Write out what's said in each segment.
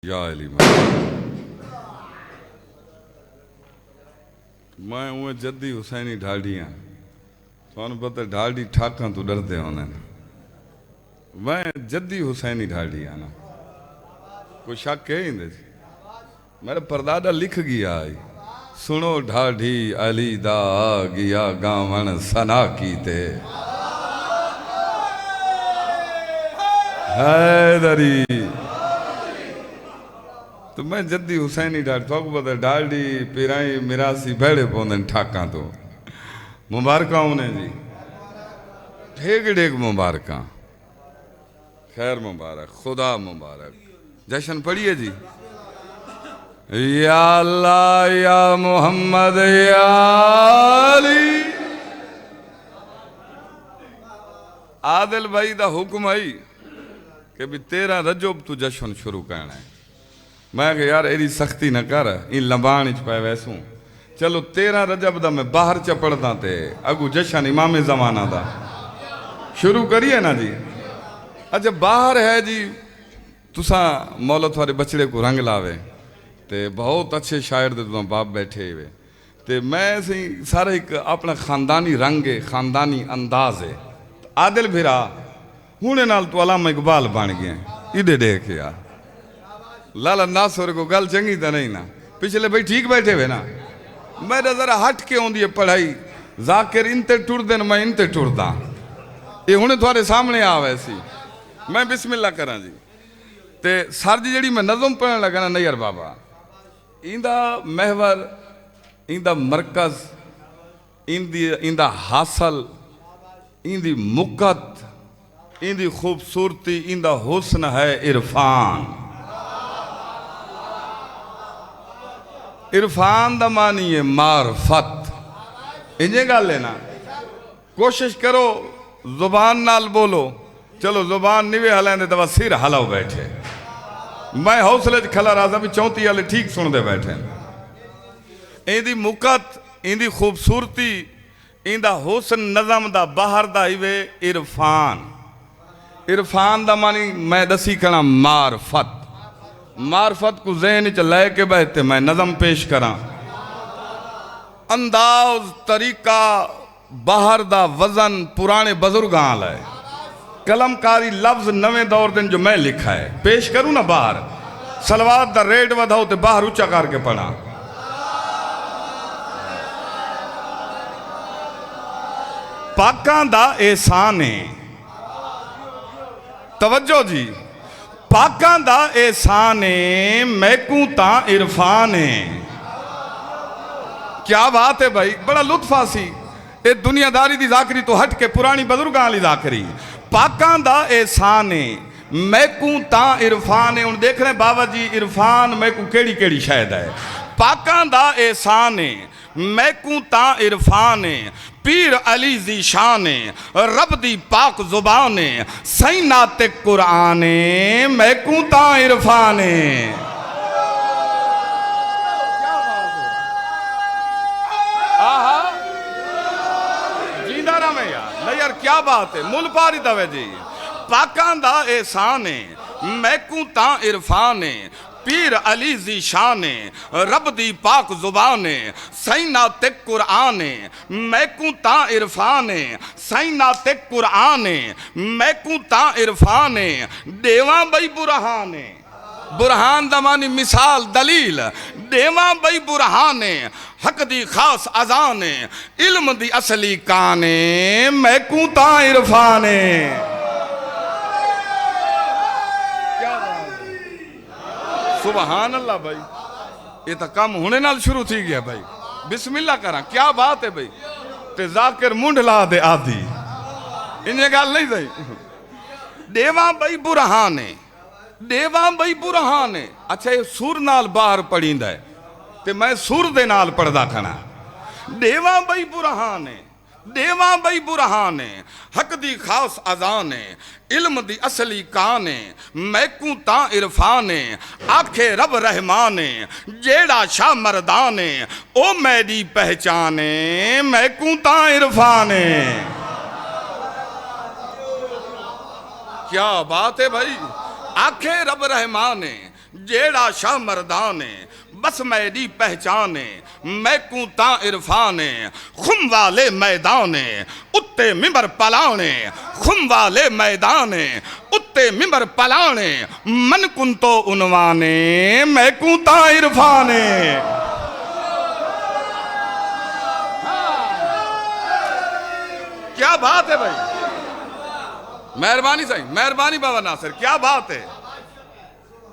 या अली मैं उहे जद्दी हुसैनी ढाडी हाँ। तुहानू पता ढाडी ठाकां तो डरते होने। मैं जद्दी हुसैनी ढाडी हाँ ना, कोई शक है इंदे? मेरा परदादा लिख गया है, सुनो ढाडी अली दा आ गया गावण सना कीते हैदरी। तो मैं जद्दी हुसैनी ढाडी तो पता ढाडी पिराई मिरासी भेड़े पौंदन ठाकां तो मुबारक उन्हें जी, ढेग ढेग मुबारक, खैर मुबारक, खुदा मुबारक। जश्न पढ़िए जी। या अल्लाह या मोहम्मद या अली। आदिल भाई दा हुक्म है कि भी 13 रजब तू जश्न शुरू करना है। मैं कि यार एरी सख्ती न कर, इन लंबाण च पै वैसूं। चलो 13 रजब दा मैं बाहर च पढ़दा ते अगू जश्न इमाम ज़माना दा शुरू करिए ना जी। अच्छा बाहर है जी, तुसा मौलत वाले बछड़े को रंग लावे ते बहुत अच्छे शायर दे तुम बाप बैठे हुए ते मैं सी सारा एक अपना खानदानी रंग है, खानदानी अंदाज है। आदिल भिरा हुणे नाल तो अलामा इकबाल बन गए इधे देख यार। लाला नासुर को गल चंगी तो नहीं ना, पिछले भाई ठीक बैठे हुए ना। मैं जरा हट के आँदी है पढ़ाई, जाकिर इनते टुरदे मैं इनते टुरदा, ये हुणे थोड़े सामने आ वैसी। मैं बिस्मिल्लाह करा जी ते सर जी जड़ी मैं नज़म पढ़न लगा ना नैयर बाबा, इंदा महवर, इंदा मरकज, इंदा हासल, इंदी मुकत, इंदी खूबसूरती, इंदा हुस्न है इरफान। इरफान दा मानी है मारफत। इंजे गल है ना, कोशिश करो जुबान नाल बोलो। चलो जुबान निवे हलेंदे तो सिर हलाओ बैठे। मैं हौसले च खला रहा था भी 34 वाले ठीक सुनते बैठे। इंदी मुकत, इंदी खूबसूरती, इंदा हुस्न नज़म दा बाहर दा इवे इरफान। इरफान दा मानी मैं दसी करा मारफत। मारफत को ज़हन च लैके बैठते मैं नज़म पेश करा। अंदाज तरीका बाहर दा वजन पुराने बुजुर्ग आल है। कलमकारी लफ्ज नवे दौर दिन जो मैं लिखा है पेश करूं ना बाहर। सलवात दा रेट वधाओ ते बाहर ऊंचा करके पढ़ा। पाकां दा एहसान है, तवज्जो जी, पाकां दा एहसान है, मैकू ता इरफान है। क्या बात है भाई, बड़ा लुत्फा सी। ये दुनियादारी दी जाकरी तो हट के पुरानी बुजुर्गां वाली जाकरी। पाकां दा एहसान है, मैकू ता इरफान है। हुण देख रहे बाबा जी इरफान मैकू केड़ी केड़ी शायद है। पाकां दा एहसान है, मैकू ता इरफान है, पीर अली दी शान है, रब दी पाक जुबान है, सही नाते कुरान है, मैकू ता इरफान है। आहा जींदा रहे यार, नहीं यार क्या बात है, मुल पारी दवे जी। पाकां दा एहसान है, मैकू ता इरफान है, पीर अली दी शान है, रब दी पाक जुबान है, सही नाते कुरान है, मैकू ता इरफान है, सही नाते कुरान है, मैकू ता इरफान है, देवा बई बुरहान है। बुरहान दमानी मिसाल दलील, देवा बई बुरहान है, हक दी खास अजान है, इल्म दी असली कान है, मैकू ता इरफान है। सुबहान अल्लाह भाई, ये तो काम होने नाल शुरू थी गया भाई। बिस्मिल्लाह करा, क्या बात है भाई। ते जाकिर मुंड ला दे आदि, इन्हें गल नहीं सही। देवा बई बुरहान है, देवा बई बुरहान है। अच्छा ये सुर नाल बाहर पढ़ींदा है ते मैं सुर दे नाल पढ़दा खना। देवा बई बुरहान है, देवा बई बुरहान है, हक दी खास अजान है, इल्म दी असली कान है, मैकू ता इरफान है, आखे रब रहमान है, जेड़ा शाह मरदान है, ओ मेरी पहचान है, मैकू ता इरफान है। क्या बात है भाई। आखे रब रहमान है, जेड़ा शाह मर्दाने बस मेरी पहचाने मैं कूता इरफाने खुम वाले मैदाने उत्ते मिंबर पलाने खुम वाले मैदाने उत्ते मिंबर पलाने मन कुन तो उनवाने मैं कूता इरफाने। क्या बात है भाई, मेहरबानी सही, मेहरबानी बाबा नासिर, क्या बात है।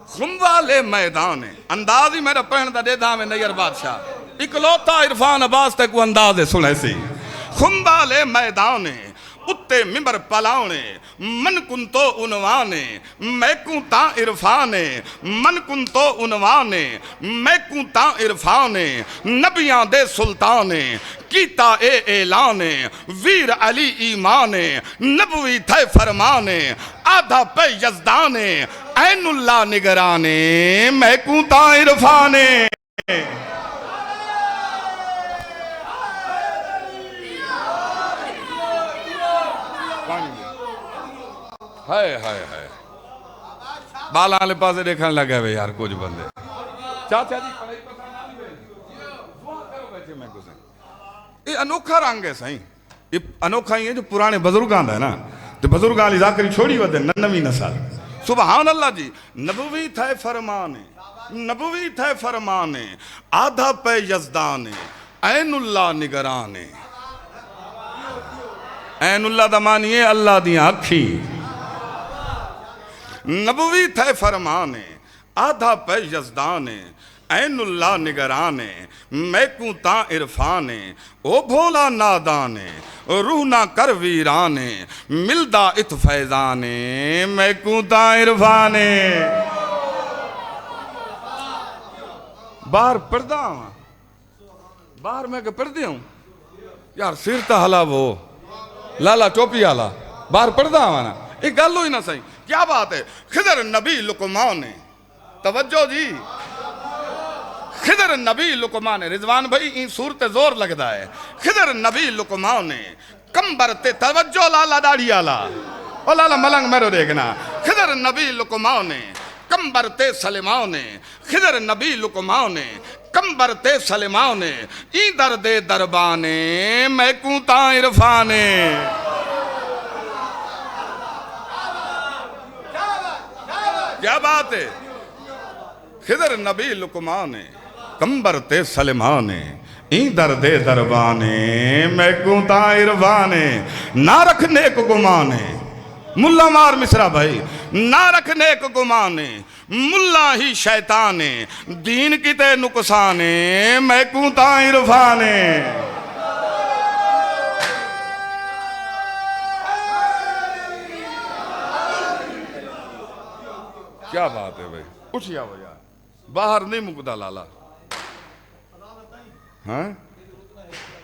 खुम वाले मैदान है, अंदाज ही मेरा पहन दा देदा में नैयर बादशाह इकलौता इरफान अब्बास तक वो अंदाज है सुने सी। खुम वाले मैदान है उत्ते मिंबर पलाने मन कुन तो उनवाने मैं कूता इरफाने मन कुन तो उनवाने मैं कूता इरफाने नबियां दे सुल्ताने कीता ए ऐलाने वीर अली ईमाने नबवी थे फरमाने आधा पे यजदाने ऐनुल्लाह निगराने मैं कूता इरफाने। हाय हाय हाय बाला वाले पासे देखने लगे वे यार कुछ बंदे। चाचा जी मैं कुछ ये अनोखा रंग है सही, ये अनोखा ही है जो पुराने बुजुर्गां दा है ना, तो बुजुर्गां दी जाकरी छोड़ी वदे नवी नस्ल। सुभान अल्लाह जी। नबवी थे फरमाने नबवी थे फरमाने आधा पे यजदाने ऐनुल्लाह निगराने। ऐनुल्लाह दा मानिए अल्लाह दी अखी। नबवी थे फरमाने आधा पे यजदाने ऐनुल्लाह निगराने मैं कूता इरफाने ओ भोला नादाने रूह ना कर वीराने मिलदा इत फैजाने मैं कूता इरफाने। बाहर पढ़दा बाहर मैं पढ़दे हूँ यार सिर तो हला वो लाला टोपी वाला बाहर पढ़दा हूँ ना, एक गल हुई ना सही। क्या बात है। खिदर नबी लुकमान ने, तवज्जो जी, खिदर नबी लुकमान ने, रिजवान भाई इन सूरत जोर लगता है। खिदर नबी लुकमान ने कंबर ते तवज्जो लाला दाढ़ी आला ओ लाला मलंग मेरो देखना। खिदर नबी लुकमान ने कंबर ते सलेमान ने खिदर नबी लुकमान ने कंबर ते सलेमान ने ई दर दे दरबाने मैं कूता इरफाने। क्या बात है। खिदर नबी लुकमान ने कंबर ते सलेमाने ई दर दे दरबाने मैं कूता इरफाने। ना रखने को गुमाने मुल्ला मार मिश्रा भाई, ना रखने को गुमाने मुल्ला ही शैताने दीन किते नुकसाने मैं कूता इरफाने। क्या बात है भाई, उठिया हो यार, बाहर नहीं मुकदा लाला। हाँ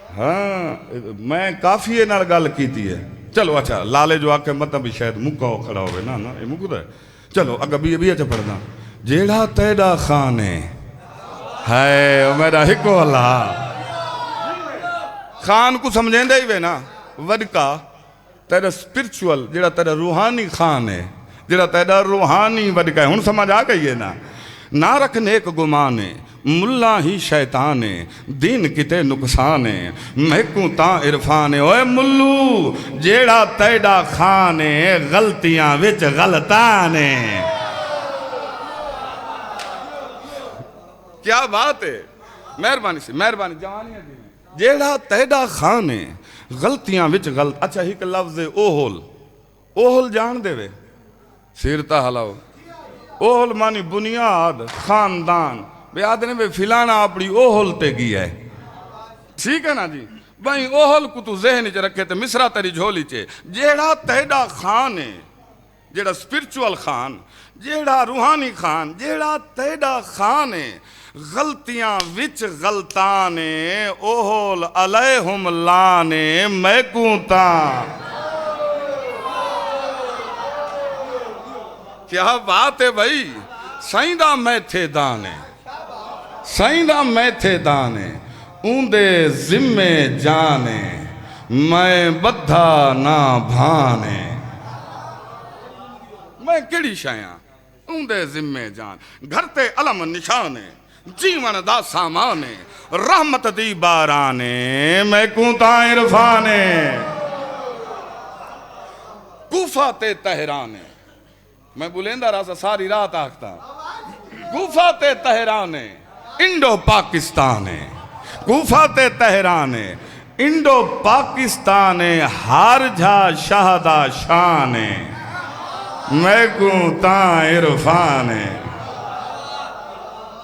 हाँ मैं काफी नाल गल कीती है। चलो अच्छा लाले जो आके मतलब भी शायद मुक्का हो खड़ा होवे ना, ना ये मुकदा है। चलो अगर भी अच्छा पढ़ना जेड़ा तेरा खान है मेरा हिको अल्लाह खान को समझेंदे ही वे ना वडका तेरा स्पिरिचुअल जेड़ा तेरा रूहानी खान है जेड़ा तेरा रूहानी वडका है। हुन समझ आ गई है ना। ना रखने को गुमाने मुल्ला ही शैताने दीन किते नुकसाने महकू ता इरफाने। ओए मुल्लू जेड़ा तेरा खाने गलतियां विच गलताने। क्या बात है, मेहरबानी से मेहरबानी जवानी जेड़ा तेरा खाने गलतियां विच गलत। अच्छा एक लफ्ज ओहोल, ओहोल जान देवे सिरता हलाओ। ओहोल मानी बुनियाद खानदान बेयाद ने वे फिलाना अपनी ओहोल ते गया है, ठीक है ना जी भाई। ओहोल को तू जहन च रखे तो मिसरा तेरी झोली चे जेड़ा तेरा खान है जेड़ा स्पिरिचुअल खान जेड़ा रूहानी खान जेड़ा तेरा खान है गलतियां विच गलताने ओहोल अलैहुम लाने मैकूता। क्या बात है भाई। साईंदा मैं थे दाने साईंदा मैं थे दाने ऊंदे जिम्मे जाने मैं बद्धा ना भाने। मैं केड़ी शाया तूंदे जिम्मे जान घर ते अलम निशाने जीवन दा सामाने रहमत दी बाराने मैं कूता इरफाने कूफा ते तहराने मैं बुलेंदा रहा सारी रात आखता कूफा ते तहराने इंडो पाकिस्तान है कूफा ते तहरान है इंडो पाकिस्तान है हार झा शाहदा शान है मैं कूता इरफान है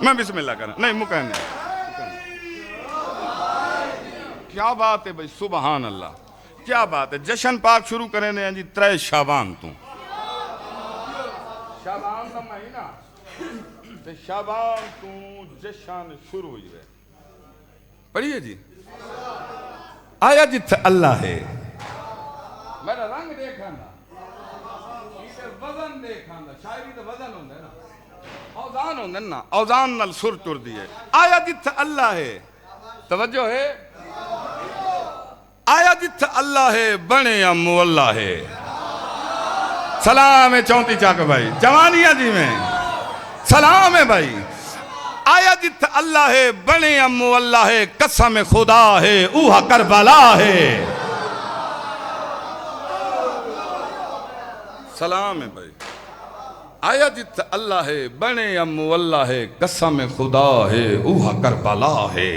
मैं बिस्मिल्लाह कर नहीं मुकैन क्या बात है भाई सुबहान अल्लाह क्या बात है जश्न पाक शुरू करें ने जी 3 शाबान तू शाबान का महीना ते शाबान तू जश्न शुरू हुई है पढ़िए जी आया जिथे अल्लाह है मेरा रंग देखा ना वजन देखा ना शायरी तो वजन होंगे ना औजान होंगे ना औजान नल सुर तुर दिए आया जिथे अल्लाह है तवज्जो है आया जिथे अल्लाह है बने या मुअल्ला है सलाम है चौंती चाक भाई जवानिया जी में सलाम है भाई आया जिथे अल्लाह है बने या मुअल्ला है कसम खुदा है ऊहा करबला है सलाम है भाई आया जिथे अल्लाह है बने या मुअल्ला है कसम खुदा है ऊहा करबला है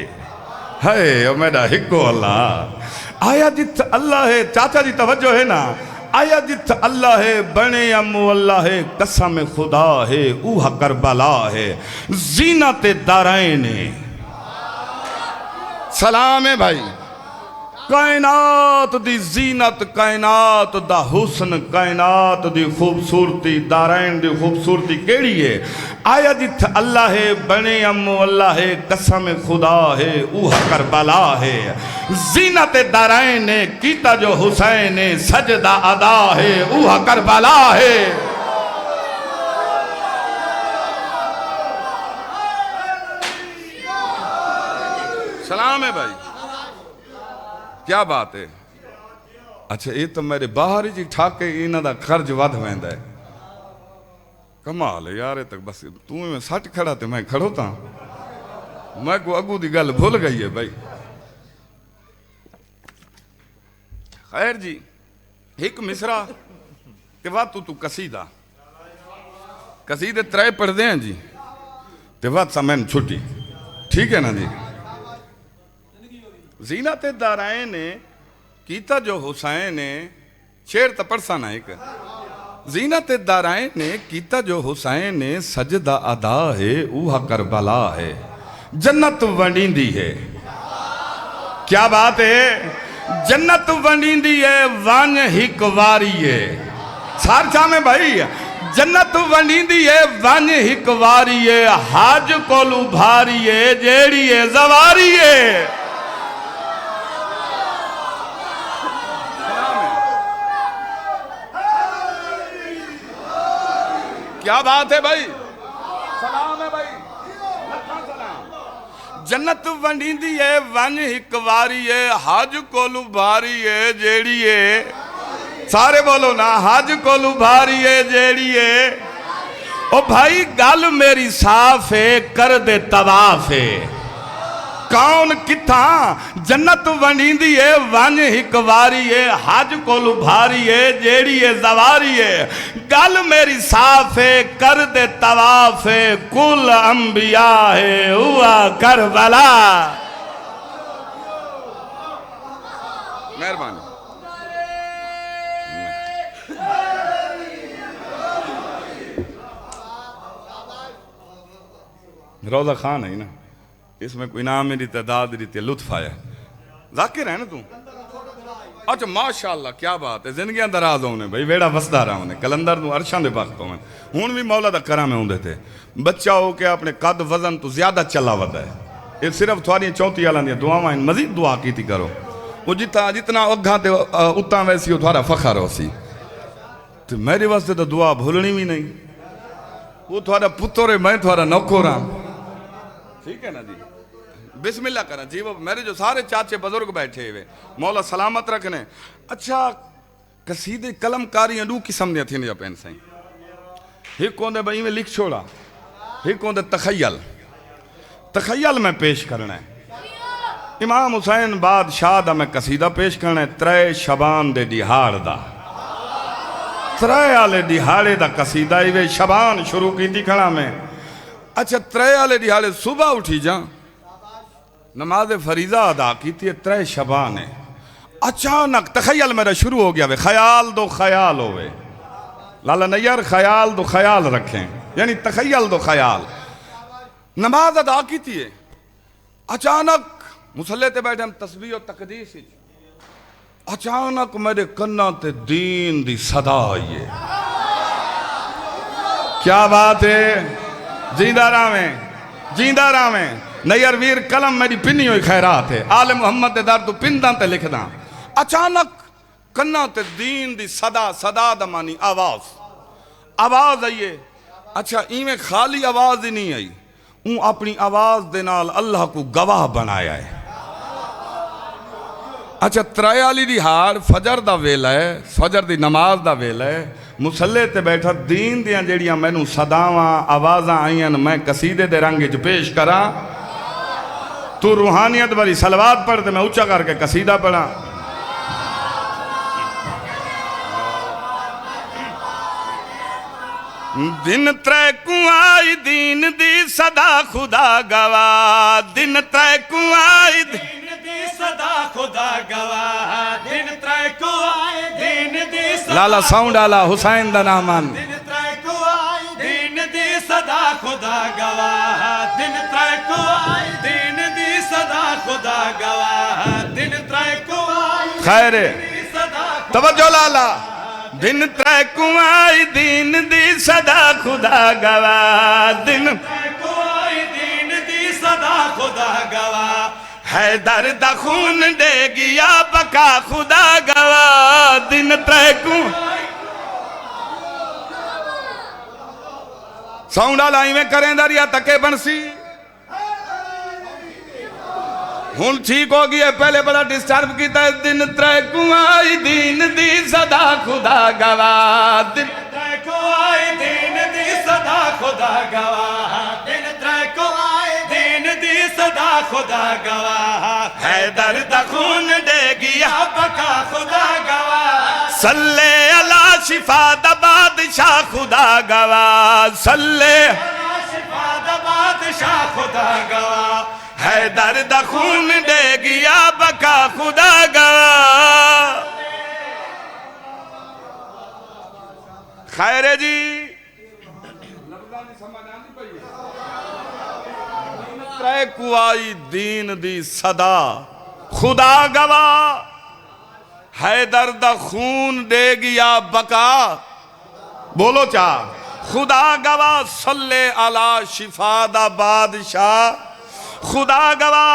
मेरा हिको अल्लाह आया जिथे अल्लाह है चाचा जी तवज्जो है ना आया जिथे अल्लाह है बने या मुअल्ला है कसम खुदा है ऊहा करबला है जीनत दारैन सलाम है भाई कायनात दी जीनत कायनात दा हुस्न कायनात दी खूबसूरती दारैन दी खूबसूरती केड़ी है आया जिथे अल्लाह है बने अम्मो अल्लाह है कसम खुदा है ऊहा करबला है जीनत दारैन ने कीता जो हुसैन ने सजदा अदा है ऊहा करबला है सलाम है भाई क्या बात है अच्छा ये तो मेरे बाहर जी ठाके इन्हों का खर्च वध वैंदा है कमाल है यार तक बस तू में सट खड़ा तो मैं खड़ो था मैं को अगू की गल भूल गई है भाई खैर जी एक मिसरा के बाद तू कसीदा कसीदे 3 पढ़ते हैं जी ते बाद समय छुट्टी ठीक है ना जी जीनत दारैन ने कीता जो हुसैन ने शेर तो पढ़सा ना एक जीनत दारैन ने कीता जो हुसैन ने सजदा अदा है ऊहा करबला है जन्नत वंडींदी है क्या बात है जन्नत वंडींदी है वन हिक वारी है सारछा में भाई जन्नत वंडींदी है वन हिक वारी है हज कोलू भारी है जेड़ी है जवारी है क्या बात है भाई सलाम है भाई सलाम जन्नत वंडींदी है वन हिक वारी है हज कोलू भारी है जेड़ी है सारे बोलो ना हज कोलू भारी है जेड़ी है ओ भाई गल मेरी साफ है कर दे तवाफ है कौन किथा जन्नत वंडींदी है वन हिक वारी है हज कोलू भारी है जेड़ी है जवारी है गल मेरी साफ है कर दे तवाफ है कुल अंबिया है हुआ करबला मेहरबानी रोजा खान है ना इसमें कोई नाम मेरी तादाद रीति लुत्फ आया जाकिर है ना तू अच्छा माशाअल्लाह क्या बात है जिंदगी दराज होने भाई वेड़ा वसदा रहा उन्हें कलंदर तू अरशा दे वक्त होने हुण भी मौला दा करा में होंदे थे बच्चा हो के अपने कद वजन तो ज्यादा चला वदा है ये सिर्फ थोड़ी चौथी वालों दी दुआवां मजीद दुआ कीती करो वो जितना अग्घा ते उतना वैसी थोड़ा फखर हो सी तो मेरे वास्ते तो दुआ भूलनी भी नहीं वो थोड़ा पुत्र है मैं थोड़ा नौकर हाँ ठीक है ना जी बिस्मिल्लाह करा जी वो मेरे जो सारे चाचे बुजुर्ग बैठे हुए मौला सलामत रखने अच्छा कसीदे कलमकारी अडू किस्म दियां थींदियां पेन साईं एक होंदे भाई में लिख छोड़ा, एक होंदे तखय्यल। तखय्यल में पेश करना है इमाम हुसैन बादशाह दा मैं कसीदा पेश करना है। त्रै शबान दे दिहाड़ दा, त्रै आले दिहाड़े दा कसीदा इवे शबान शुरू की खड़ा मैं। अच्छा त्रै आले दिहाड़े सुबह उठी जा नमाज फरीजा अदा की त्रै शबान है। अचानक तखय्यल मेरा शुरू हो गया वे, ख्याल दो ख्याल होवे लाला नैयर, ख्याल दो ख्याल रखें यानी तखय्यल दो ख्याल। नमाज अदा की थी, अचानक मुसल्ले ते बैठे हम तस्बीह और तकदीस, अचानक मेरे कन्ना ते दीन दी सदा आई है। क्या बात है, जिंदा रामें जिंदा रामें। नैयर वीर कलम मेरी पिन्नी हुई खैरात है, आले मुहम्मद दे दर तू पिंदा ते लिखदा। अचानक कन्ना ते दीन दी सदा, सदा दा मानी आवाज, आवाज आई है। अच्छा इवें खाली आवाज ही नहीं आई, ऊ अपनी आवाज दे नाल अल्लाह को गवाह बनाया है। अच्छा त्रै आली दिहाड़ फजर दा वेला है, फजर दी नमाज दा वेला है, मुसल्ले ते बैठा दीन दियां जेड़ियां मैनू सदावां आवाज़ां आईयां मैं कसीदे दे रंग च पेश करा। तू रूहानियत वाली सलवात पढ़ ते मैं उच्चा करके कसीदा पढ़ा। दिन त्रै कुआई दीन दी सदा खुदा गवा, दिन त्रै कुआई दीन दी सदा खुदा गवा, दिन त्रै कुआई दीन दी लाला साउंड आला हुसैन दा नामान। दिन त्रै कुआई दीन दी सदा खुदा गवा, दिन त्रै कुआई दीन दी सदा खुदा गवा, दिन त्रै कुआई खैर तवज्जो लाला। दिन त्रै कुआई दीन दी सदा खुदा गवा, दिन त्रै कुआई दीन दी सदा खुदा गवा, हैदर दा खून दे गया बका खुदा गवा, दिन त्रै कुआई। साउंड लाई में करें दरिया तके बंसी हुन ठीक हो गया, पहले बड़ा डिस्टर्ब किया। दिन त्रै कुआई दीन दी सदा खुदा गवा, दिन त्रै कुआई दीन दी सदा खुदा गवा, दिन त्रै कुआई दीन दी सदा खुदा गवा, हैदर दा खून दे गया बका खुदा गवा, सल्ले अला शिफा दा बादशाह खुदा गवा, सल्ले अला शिफा दा बादशाह खुदा गवा, हैदर दा खून दे गया बका खुदा गवा। खैर जी त्रै कुआई दीन दी सदा खुदा गवा, हैदर दा खून दे गया बका, बोलो चा खुदा गवा, सल्ले अला शिफा दा बादशाह खुदा गवा।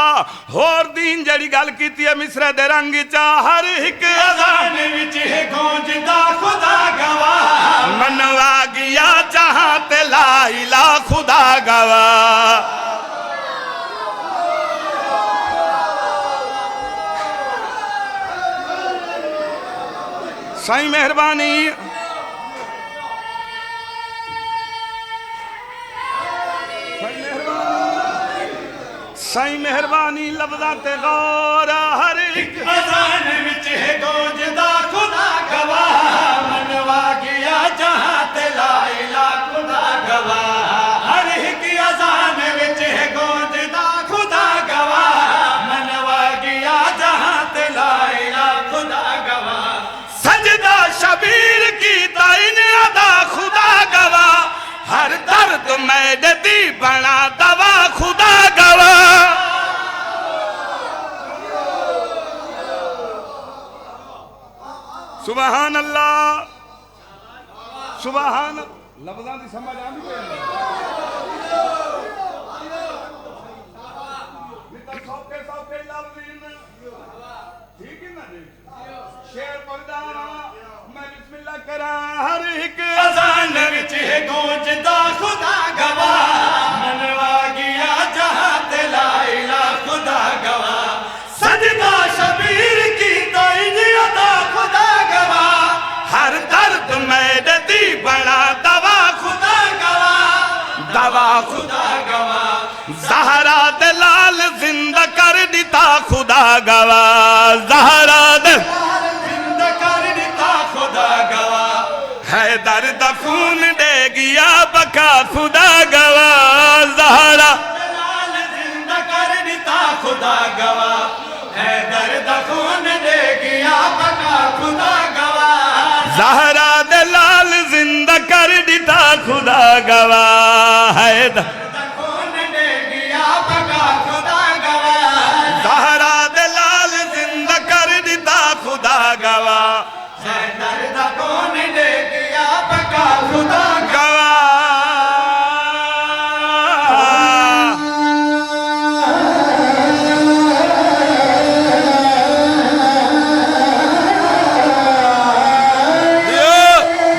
होर दीन जड़ी गल कीती है मिसरे दे रंग चा, हर एक अज़ान विच है गूंजदा खुदा गवा, मनवा गया जहां ते ला इला खुदा गवा। साईं मेहरबानी, साईं मेहरबानी लफ्ज़ां ते गौर, हर एक अज़ान विच है गूंजदा खुदा गवा, मनवा गया जहां ते ला इला खुदा गवा, हर एक अज़ान विच है गूंजदा खुदा गवा, मनवा गया जहां ते ला इला खुदा गवा, सजदा शबीर की ताइन अदा खुदा गवा, हर दर्द मैद दी बना दवा खुदा गवा। सुबहान अल्लाह, सुबहान। लफ्ज़ां दी समझ आंदी कोई सौखे सौखे लफ्ज़ ठीक है ना जी। शेर पढ़दा मैं बिस्मिल्लाह करा, हर एक अज़ान विच है गूंजदा खुदा गवा, मनवा गया जहां ते ला इला खुदा गवा, सजदा शबीर की ताइन अदा खुदा गवा, हर दर्द मैद दी बड़ा दवा खुदा ज़हरा दे लाल जिंदा कर दिता खुदा गवा, ज़हरा दे जिंदा कर दिता खुदा गवा, हैदर दा खून दे गया बका खुदा गवा, ज़हरा दे लाल जिंदा कर दिता खुदा गवा, हैदर दा खून दे गया बका खुदा गवा, ज़हरा दे लाल जिंदा कर दिता खुदा गवा, हैदर खुदा गवा, हैदर दा कौन दे गया बका खुदा गवा।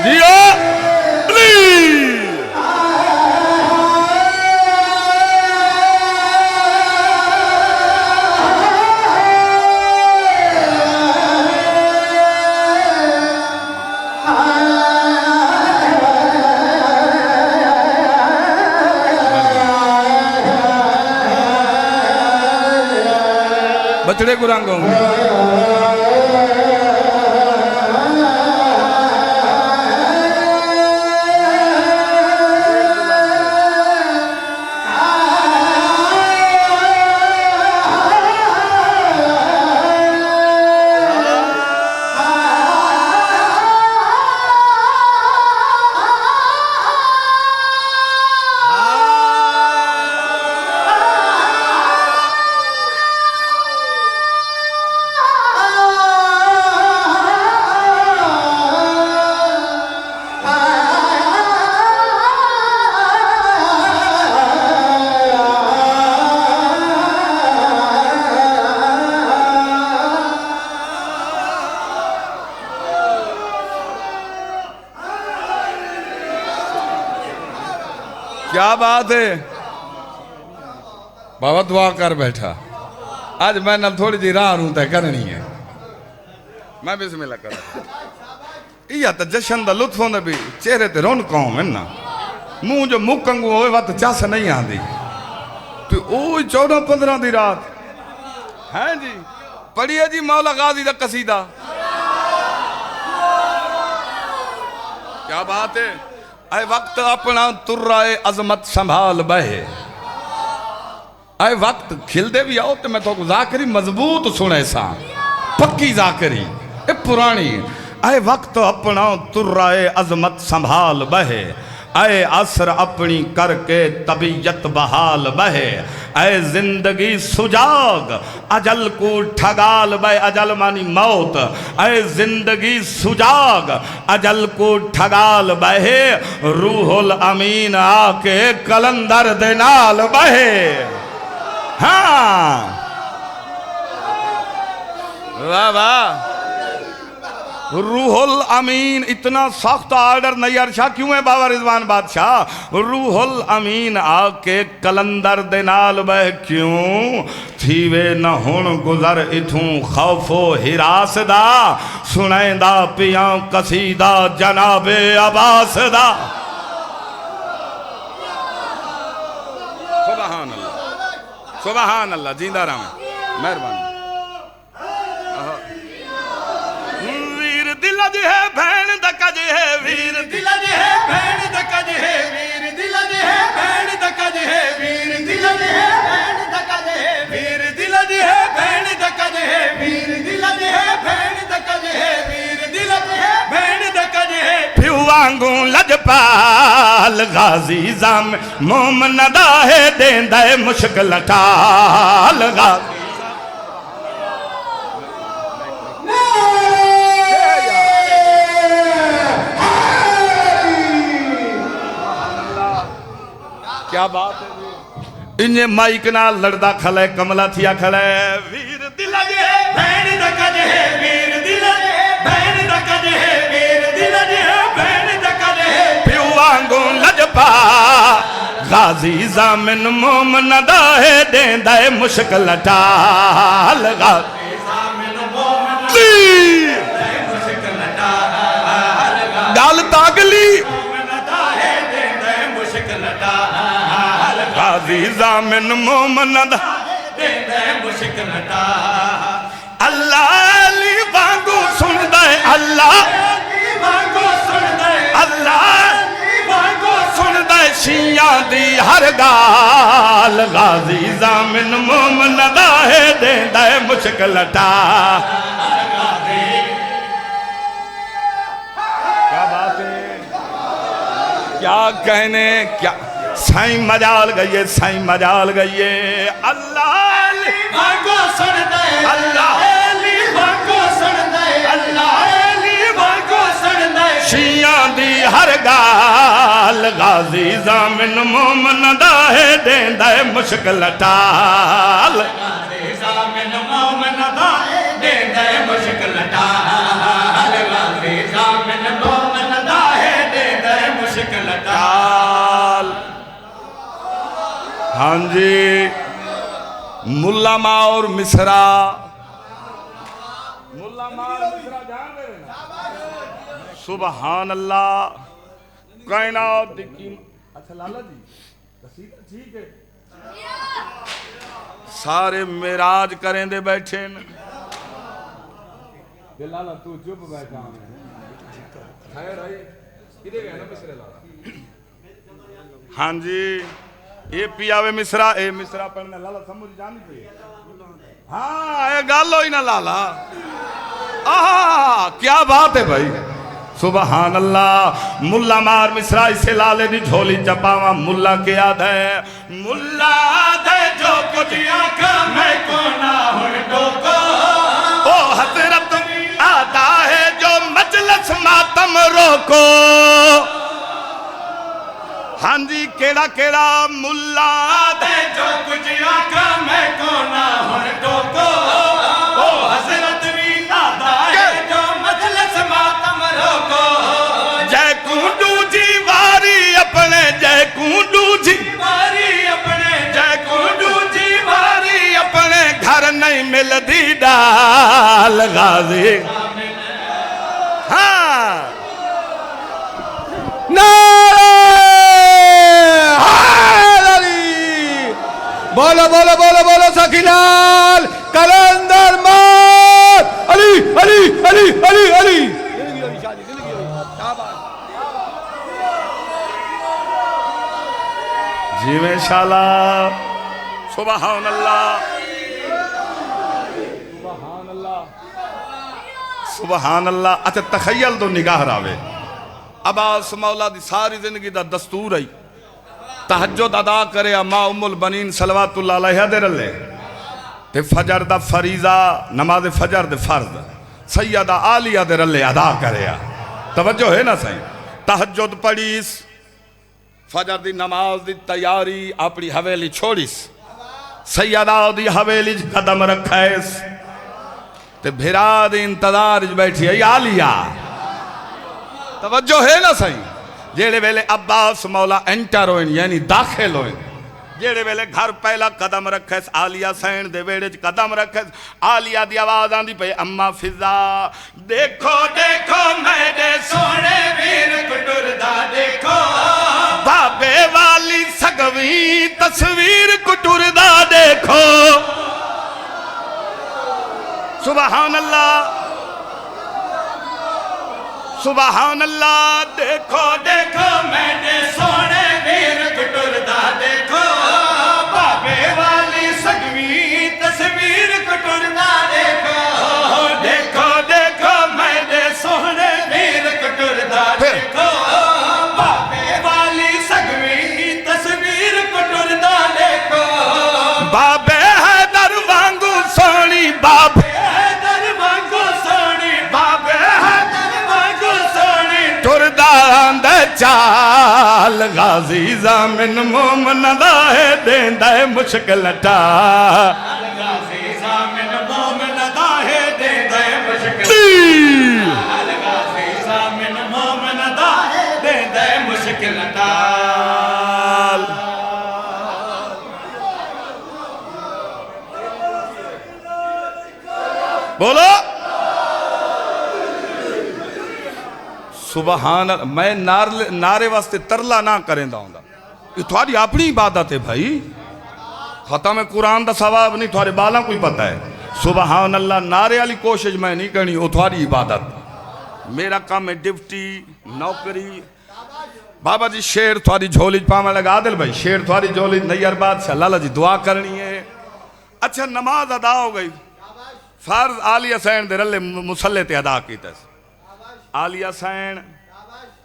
जियो बचड़े गुरांगों क्या बात है बाबा, दुआ कर बैठा। आज मैं न थोड़ी जी राह रू तय करनी है, मैं बिस्मिल्लाह कर इया तो जशन दा लुत्फ होंदा भी चेहरे ते रौनक है ना, मुंह जो मुकंगू होवे वत चस नहीं आंदी। तो ओ 14-15 दी रात है जी, पढ़िए जी मौला गाजी दा कसीदा, क्या बात है। ऐ वक्त अपना तुर्राए अजमत संभाल बहे, ऐ वक्त खिलदे भी आओ तो मैं तो जाकरी मजबूत सुने सा, पक्की जाकरी ए पुरानी। ऐ वक्त अपना तुर्राए अजमत संभाल बहे, ऐ असर अपनी करके तबीयत बहाल बहे, ऐ जिंदगी सुजाग अजल को ठगाल बहे, अजल मानी मौत, ऐ जिंदगी सुजाग अजल को ठगाल बहे, रूहुल अमीन आके कलंदर दे नाल बहे। हाँ वाह वाह, रूहुल अमीन इतना सख्त ऑर्डर नहीं अर्शा क्यों है बाबा रिजवान बादशाह, रूहुल अमीन आके कलंदर दे नाल बह, क्यों थीवे न हुण गुजर इथूं खौफो हिरास दा, सुनैंदा पिया कसीदा जनाबे अब्बास दा। सुभान अल्लाह सुभान अल्लाह, जिंदा रहे, मेहरबानी। दिलज है भैन दकज है वीर, दिलज है भैन दकज है वीर, दिलज है भैन दकज है वीर, दिलज है भैन दकज है वीर, दिलज है भैन दकज है वीर, दिलज है भैन दकज है वीर, दिलज है भैन दकज है। प्यू वांगू लजपाल गाजी जाम मोमन दा है देंदा है मुश्किल टाल, गाजी क्या बात है। इन्हें माइक ना लड़दा खले कमला थिया खले, वीर दिलज है भैन दकज है वीर, दिलज है भैन दकज है वीर, दिलज है भैन दकज है। प्यू वांगू लजपा गाजी जामिन मोमन दा है देंदा है मुश्किल टाल, गाजी जामिन मोमन दा है मुश्किल टाल, गाल तागली गाजी जामिन मोमन दा देंदे मुश्किल टा अल्लाह अली वांगू सुनदा है अल्लाह वांगू सुनदे अल्लाह वांगू सुनदा है शिया दी हर गाल गाजी जामिन मोमन दा है देंदा है मुश्किल टा क्या बात है क्या कहने क्या साईं मजाल गई है साईं मजाल गई है अल्लाह वांगू सुनदे अल्लाह वांगू सुनदे अल्लाह वांगू सुनदे शिया दी हर गाल गाजी जामिन मोमन दा है देंदा है मुश्किल टाल जामिन मोमन दा देंदे मुश्किल टा जामिन मोमन दा देंदे मुश्किल टा टाल हाँ जी मुल्ला मार मिसरा मुल्ला मार मिसरा जान रहे ना सुबहान अल्लाह कायनात दी अच्छा लाला जी कसीदा ठीक है सारे मेराज करें दे बैठे न लाला तू चुप बैठा खैर आई किधर गया ना मिसरे लाला हाँ जी ये पियावे मिसरा ए मिसरा पढ़ने लाला समझ जानी पे हाँ ये गाल ही ना लाला क्या बात है भाई सुबहान अल्लाह मुल्ला मार मिसरा इसे लाले दी झोली चपावा मुल्ला के याद है मुल्ला दे जो कुछ आका मैं को ना हुन टोको ओ हजरत आता है जो मजलिस मातम रोको हाँ जी केड़ा केड़ा मुल्ला दे जो कुछ आका मैं को ना हुन टोको ओ हजरत भी आता है जो मजलिस मातम रोको जय कुंडू जी वारी अपने जय कुंडू जी वारी अपने जय कुंडू जी वारी अपने घर नहीं मिलती डाल गाजी हाँ बोलो बोलो बोलो बोलो सखीलाल कलंदर मार अली अली अली अली अली जीवे शाला सुबहान अल्लाह सुबहान अल्लाह सुबहान अल्लाह अच्छा तखयल तो निगाह रावे अब्बास मौला दी सारी जिंदगी दा दस्तूर है तहज्जुद अदा करे मां उम्मुल बनीन सलवातुल्लाह अलैहा दे रले ते फजर दा फरीज़ा नमाज फजर दे फर्ज सैयदा आलिया दे रले अदा करे तवज्जो है ना सही तहज्जुद पढ़ीस फजर दी नमाज दी तैयारी अपनी हवेली छोड़ीस सैयदा दी हवेली कदम रखेस ते भिरा दी इंतजार बैठी है आलिया तवज्जो है ना सही जेड़े वेले अब्बास मौला एंटर होइन यानी दाखिल होइन जेड़े वेले घर पहला कदम रखे आलिया सैन दे वेड़े कदम रखे आलिया दी आवाज आंदी पे अम्मा फिजा देखो देखो मेरे सोने वीर कुटुरदा देखो बाबे वाली सगवी तस्वीर कुटुरदा देखो सुबहान अल्लाह सुबहान अल्लाह देखो देखो मैंने सोने वीर कुटुरदा देखो बाबे वाली सगवी तस्वीर कुटुरदा देखो देखो देखो मैंने सोने वीर कुटुरदा देखो बाबे वाली सगवी तस्वीर कुटुरदा देखो बाबे हैदर वांगू सोनी बाबे हैदर वांगू सोनी बाबे हैदर वांगू सोनी तुरदा आंदा चाल गाजी जामिन मोमन दा है देंदा है मुश्किल टा गाजी जामिन मोमन दा है देंदा है मुश्किल गाजी जामिन मोमन दा है देंदा है मुश्किल टाल बोलो सुबहान मैं नारे वास्ते तरला ना करेंदा हूं ये थोड़ी अपनी इबादत है भाई खत्म कुरान दा सवाब नहीं थोड़े बालों को ही पता है। सुबहान अल्लाह नारे वाली कोशिश मैं नहीं करनी, वो थोड़ी इबादत। मेरा काम है ड्यूटी नौकरी। बाबा जी शेर थोड़ी झोली पावे लगा आदिल भाई, शेर थोड़ी झोली नैयर बादशाह लाला जी दुआ करनी है। अच्छा नमाज अदा हो गई, फर्ज आलिया सैन दे रले मुसल्ले ते अदा कीता। आलिया सैन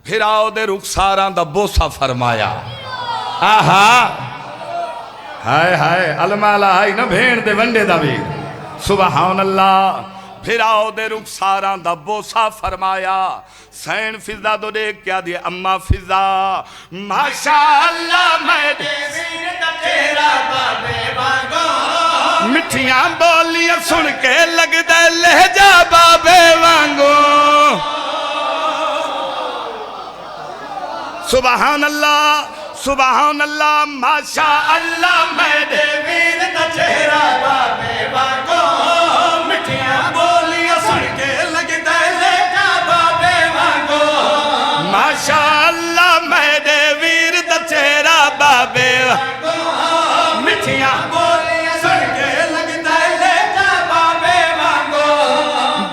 फिर आओ दे रुखसारां दा बोसा फरमाया। आहा हाय हाय अलमाला हाय ना भेड़ दे वंडे दा वीर। सुबहान अल्लाह। फिर आओ दे रुखसारां दा बोसा फरमाया। सैन फिजा दो देख क्या दिए अम्मा फिजा माशाअल्लाह मैं वीर दा तेरा बाबे वांगो। मिठियां बोलियां सुन के लगदा लहजा बाबे वांगो। सुबहान अल्लाह सुबहान अल्लाह माशा अल्लाह मेरे वीर दा चेहरा बाबे वांगो। मिठियां बोलियां सुन के लगदा लहजा बाबे वांगो। माशा अल्लाह मेरे वीर दा चेहरा बाबे वांगो। मिठियां बोलियां सुन के लगदा लहजा बाबे वांगो।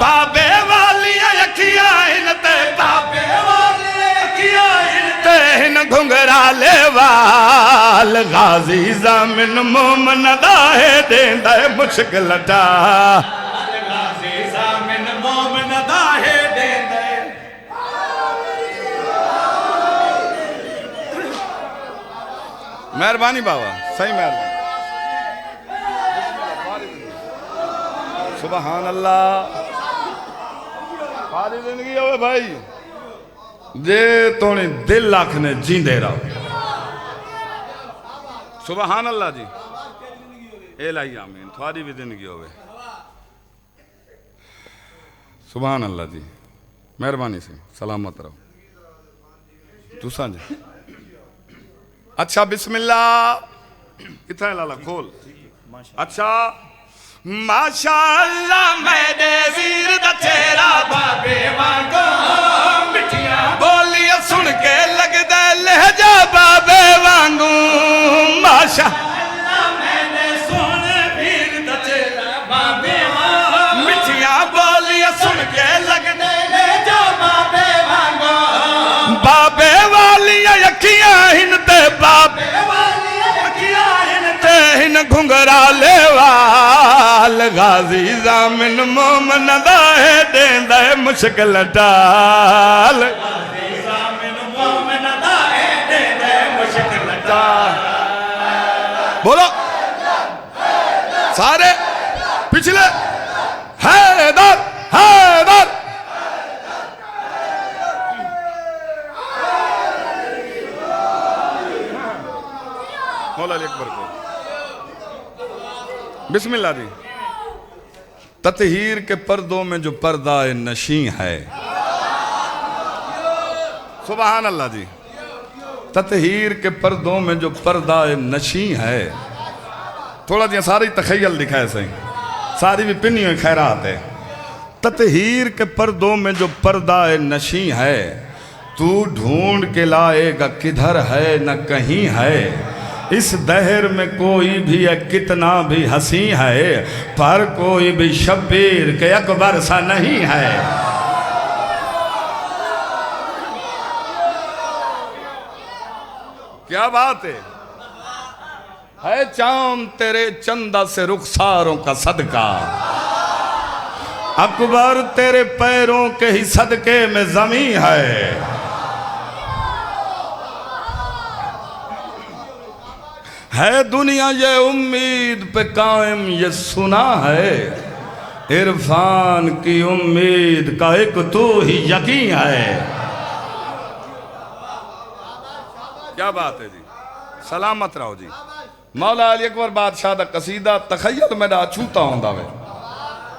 बाबे वालियां अखियां इन ते बाबे वालियां अखियां इन ते इन घुंघरा ले वाल। गाजी जामिन मोमन दाहे देंदा मुश्किल टा। गाजी जामिन मोमन दाहे देंदा। मेहरबानी बाबा सही मेहरबानी। सुबहान अल्लाह। सारी जिंदगी हो भाई जे तोने दिल आखने जींदे रहो। सुबहान अल्लाह जी। ए लाई आमीन थोड़ी भी जिंदगी होवे। सुबहान अल्लाह जी मेहरबानी से सलामत रहो तुसा जी। अच्छा बिस्मिल्लाह कितना लाला खोल। अच्छा माशाअल्लाह मेरे वीर दा चेहरा बाबे वांगो। मिठियां बोलियां सुन के लगदा लहजा बाबे वांगू। माशाअल्लाह मेरे सोने वीर दा चेहरा बाबे वांगू। मिठियां बोलियां सुन के लगदा लहजा बाबे वांगू। बाबे वालियां अखियां हिन ते बाबे वालियां अखियां हिन ते हिन घुंघरा लेवाल। गाजी जामिन मोमन दाहे देंदा मुश्किल टाल। गाजी जामिन मोमन दाहे देंदा मुश्किल टाल। बोलो सारे पिछले हैदर हैदर। मौला अली अकबर को बिस्मिल्लाह जी। ततहीर के पर्दों में जो पर्दा नशी है। सुबहान अल्लाह जी। ततहीर के पर्दों में जो पर्दा नशी है। थोड़ा जी सारी तखयल दिखाए सही सारी भी पिनी हुई खैरात है। ततहीर के पर्दों में जो पर्दा नशी है। तू ढूंढ के लाएगा किधर है न कहीं है। इस दहर में कोई भी है कितना भी हंसी है। पर कोई भी शब्बीर के अकबर सा नहीं है। क्या बात है चाम तेरे चंदा से रुखसारों का सदका। अकबर तेरे पैरों के ही सदके में जमी है। दुनिया ये उम्मीद पे कायम ये सुना है। इरफान की उम्मीद का एक तू ही यकीन है। क्या बात है जी सलामत रहो जी। मौला अली अकबर बादशाह दा कसीदा तखयल मेरा अछूता होंदा वे।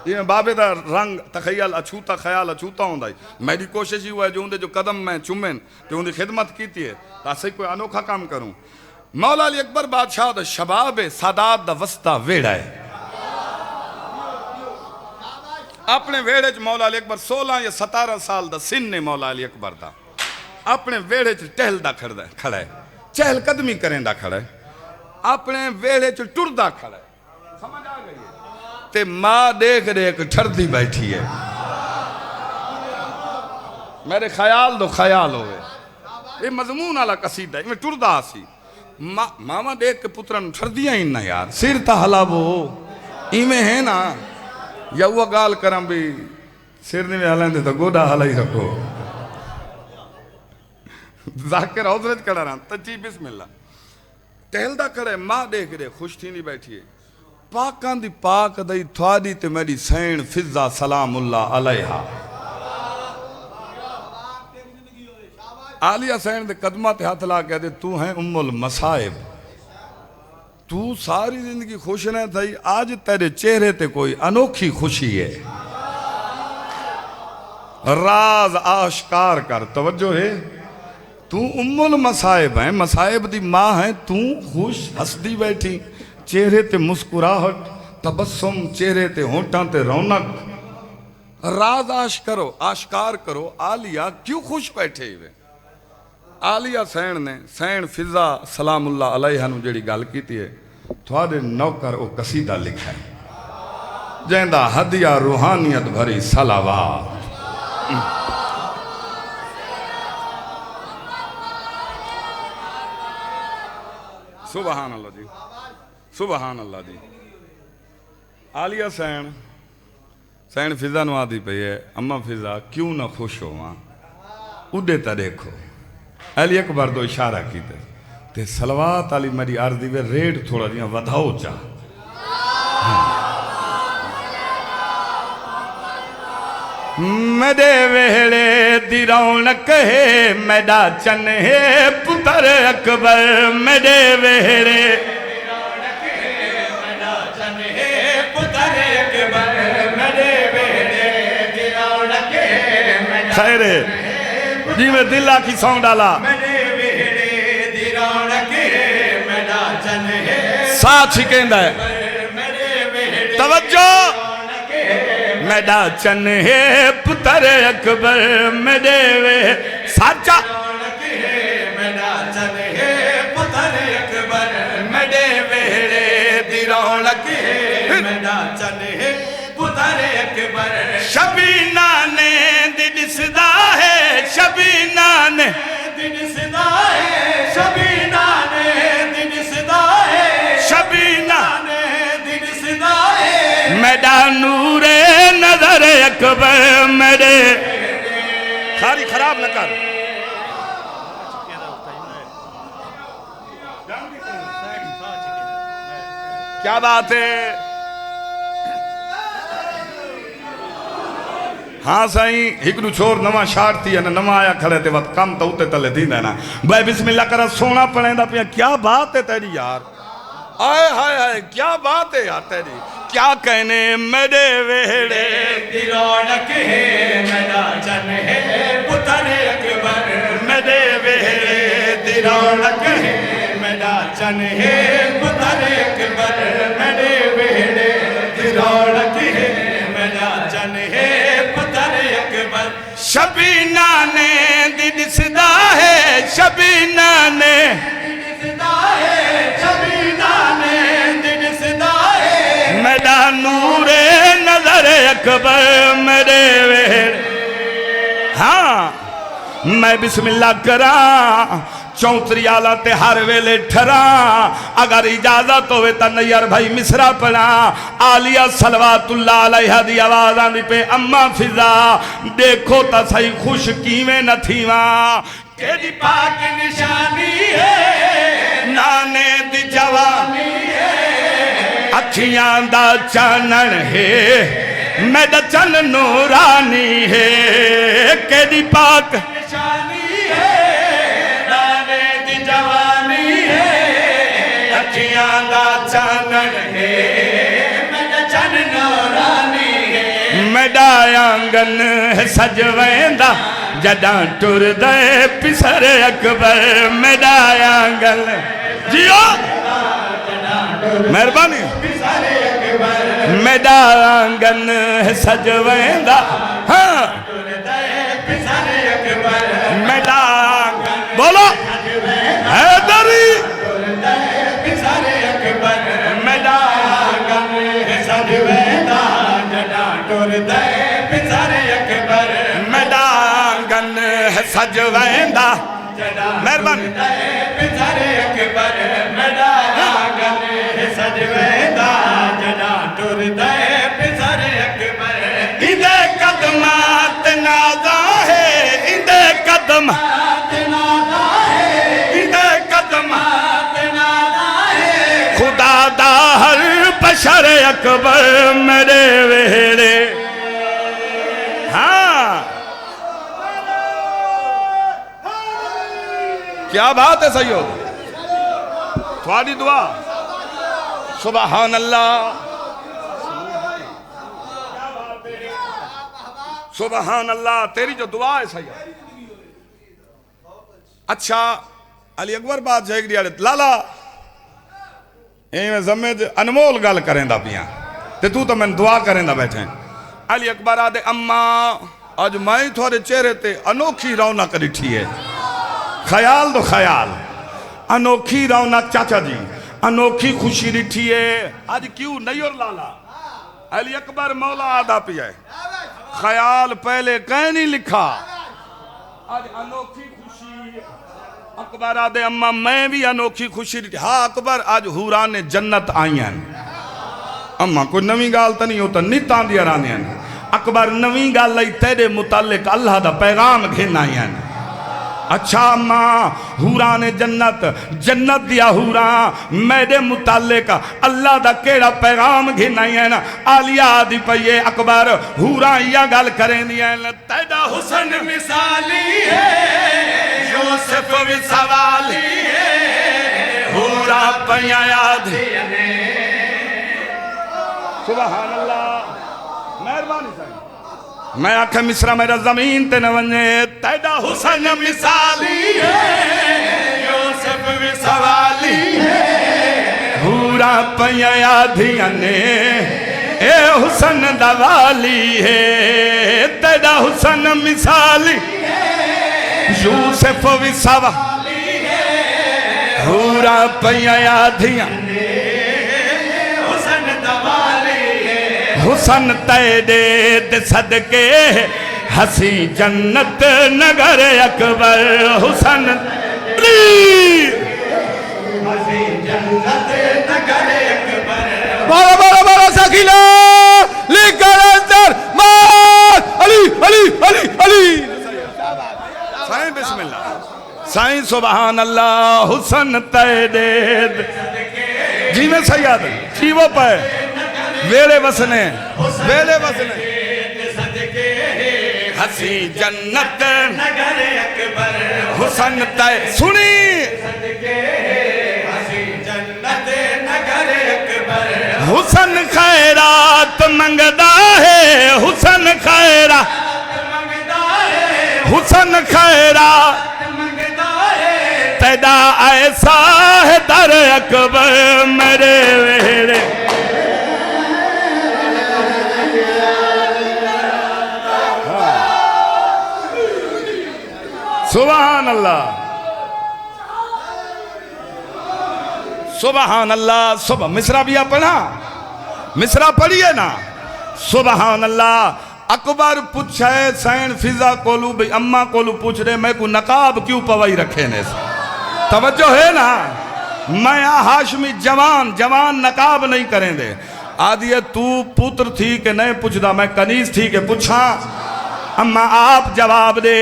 ये बाबे दा रंग तखयल अछूता ख्याल अछूता होंदा है। मेरी कोशिश ही हुआ है जो उनके जो कदम मैं चुमेन तो उनकी खिदमत की है ताकि कोई अनोखा काम करूं। मौला अली अकबर बादशाह दा शबाब सादात दा वस्ता वेड़ा है। अपने वेड़े च मौला अली अकबर 16 या 17 साल दा सिन ने मौला अली अकबर दा अपने वेड़े च टहलदा खड़ा है। चहल कदमी करेंदा खड़ा है। अपने वेड़े च टुरदा खड़ा है, समझ आ गई है? ते मां देख देख ठरदी बैठी है। मेरे ख्याल दो ख्याल होवे, ये मजमून वाला कसीदा है, मैं टुरदा सी मामा देख के पुत्रन ठरदियां ही ना यार, सिर ता हलावो इवें है ना, या वो गाल करम भी सिर नहीं हलांदे तो गोडा हलाई रखो। जाकिर हजरत कड़ा रहा तची बिस्मिल्लाह टहलदा खड़े, मां देख दे खुश थी नहीं बैठी है। पाकां दी पाक दई थवाडी ते मेरी सैन फिजा सलामुल्लाह अलैहा। आलिया सैन दे कदमां ते हथ ला के दे तू है उम्मुल मसाइब, तू सारी जिंदगी खुश न थई, आज तेरे चेहरे ते कोई अनोखी खुशी है। राज आश्कार कर, तवज्जो है, तू उम्मुल मसाइब है, मसाइब दी मां है, तू खुश हंसदी बैठी, चेहरे ते मुस्कुराहट, तबस्सुम चेहरे ते होंठां ते रौनक। राज आश्कार करो, आलिया क्यों खुश बैठे हुए? आलिया सैन ने सैन फिजा सलामुल्लाह अलैहा नूं जिहड़ी गल कीती है, थोड़े नौकर वो कसीदा लिखा है जैंदा हदिया रूहानियत भरी सलावात। सुबहान अल्लाह जी, सुबहान अल्लाह जी। आलिया सैन फिजा नूं आदी पई है, अम्मा फिजा क्यों ना खुश होवां, उडे ता देखो। अली अकबर दो इशारा कीते ते सलवात आली मेरी अर्जी वे रेट थोड़ा जिहा वधाओ चा। मेरे वेड़े दी रौनक है, मेरा चन है पुत्र अकबर, मेरे वेड़े खैरे जी में दिला की सौंग डाला, साथ ही कहता है तवज्जो, मेरा चन है पुत्र अकबर, मेरे वे साचा मेरा चन है पुत्र अकबर, मेरे वेड़े दी रौनक है, मेरा चन है पुत्र अकबर। शबीना ने दिसदा है, शबीना ने दिसदा है, शबीना ने दिसदा है, शबीना ने दिसदा है, मेरा नूरे नजर अकबर, मेरे सारी खराब न कर। क्या बात है? हाँ साईं, एक छोर नवा शार थी नवा आया खड़े ते वक्त कम तो उते तले थी ना भाई बिस्मिल्लाह कर सोना पड़ेंदा पिया। क्या बात है तेरी यार, आए हाय हाय क्या बात है यार तेरी, क्या कहने मेरे वेड़े दी रौनक है, मेरा चन है पुत्र अकबर, मेरे वेड़े दी रौनक है, मेरा चन है पुत्र अकबर, मेरे वेड़े दी रौनक है, मेरा चन है पुत्र अकबर। शबीना ने दिसदा है, शबीना ने दिसदा है, शबीना ने दिसदा है, मेरा नूरे नजर अकबर, मेरे वेड़े। हाँ मैं बिस्मिल्लाह करा चौतरी आला ते हर वेले ठरा, अगर इजाजत होवे तो नैयर भाई मिसरा पढ़ा। आलिया सलवातुल्लाह अलैहा दी आवाज आंदी पे, अम्मा फिजा देखो तो सही खुश कीवें न थीवा, केदी पाक निशानी है, नाने दी जवानी है, अखियां दा चानन है, मेरा चन नूरानी है, केदी पाक निशानी है, नाने दी जवानी है, अखियां दा चानन है, मेरा चन नूरानी है, मेरा आंगन सजवेंदा जदा टुर दे पिसर अकबर, मेरा आंगन जियो मेहरबानी, मेरा आंगन सजवेंदा हाँ मेरा बोलो हैदरी सज वेंदा मेहरबानी पितर अकबर मेरा गले सज वेंदा जड़ा टुरदा पितर अकबर इंदे कदमात नादा है इंदे कदमात नादा है इंदे कदमात नादा है खुदा दा हर बशर अकबर मेरे वेड़े हाँ क्या बात है सैयद थोड़ी दुआ सुभान अल्लाह सुभान अल्लाह तेरी जो दुआ है सैयद अच्छा अली अकबर बात जाएगी लाला इवें जमे अनमोल गल करेंदा पिया ते तू तो मैंने दुआ करेंदा बैठे अली अकबर आदे अम्मा अज मैं थोड़े चेहरे ते अनोखी रौनक दिठी है ख्याल तो ख्याल अनोखी रौनक चाचा जी अनोखी खुशी दिठी है आज क्यों नहीं और लाला अली अकबर मौला आदा पिया ख्याल पहले कह नहीं लिखा आज अनोखी खुशी अकबर आदे अम्मा मैं भी अनोखी खुशी दिठी हाँ अकबर आज हूरा ने जन्नत आई हैं अम्मा कोई नवी गाल तो नहीं होता नित आंदी रांदियां अकबर नवी गल आई तेरे मुतालिक अल्लाह दा पैगाम घेन आई हैं अच्छा अम्मा हूरा ने जन्नत जन्नत दिया हूरा मेरे मुतालिक अल्लाह दा केड़ा पैगाम घेन आई हैं आलिया दी पईए अकबर हूरा या गल करें दियां तेरा हुस्न मिसाली है यूसुफ भी सवाली है हूरा पईया याद सुभान अल्लाह मेहरबानी साईं मैं आखे मिसरा मेरा जमीन ते न वने तेरा हुस्न मिसाली है यूसुफ भी सवाली है हूरा पईया यादियां ने ए हुस्न दवाली है तेरा हुस्न मिसाली यूसुफ भी सवाली है हूरा पईया यादियां हुसन तेरे सदके हसी जन्नत नगर अकबर हुसन हसी जन्नत नगर अकबर बोलो बोलो बोलो सखीला लेकर अंदर मार अली अली अली अली साईं बिस्मिल्लाह साईं सुभान अल्लाह हुसन तेरे जी में सैयद जीवो पे वेले बसने हसी जन्नत नगर अकबर हुसन तय सुनी हसी जन्नत नगर अकबर हुसन खैरात मंगदा है हुसन खैरात मंगदा है हुसन खैरात मंगदा है तेरा ऐसा है दर अकबर मेरे वेड़े सुभान अल्लाह सुभान अल्लाह सुबह मिसरा भी पढ़ा मिसरा पढ़िए ना सुभान अल्लाह अकबर पूछे सैन फिजा कोलू भाई अम्मा कोलू पूछ रहे मैं को नकाब क्यों पवाई रखे ने तवज्जो है ना मैं हाशमी जवान जवान नकाब नहीं करें दे आदि तू पुत्र थी के नहीं पूछदा मैं कनीज थी के पूछा अम्मा आप जवाब दे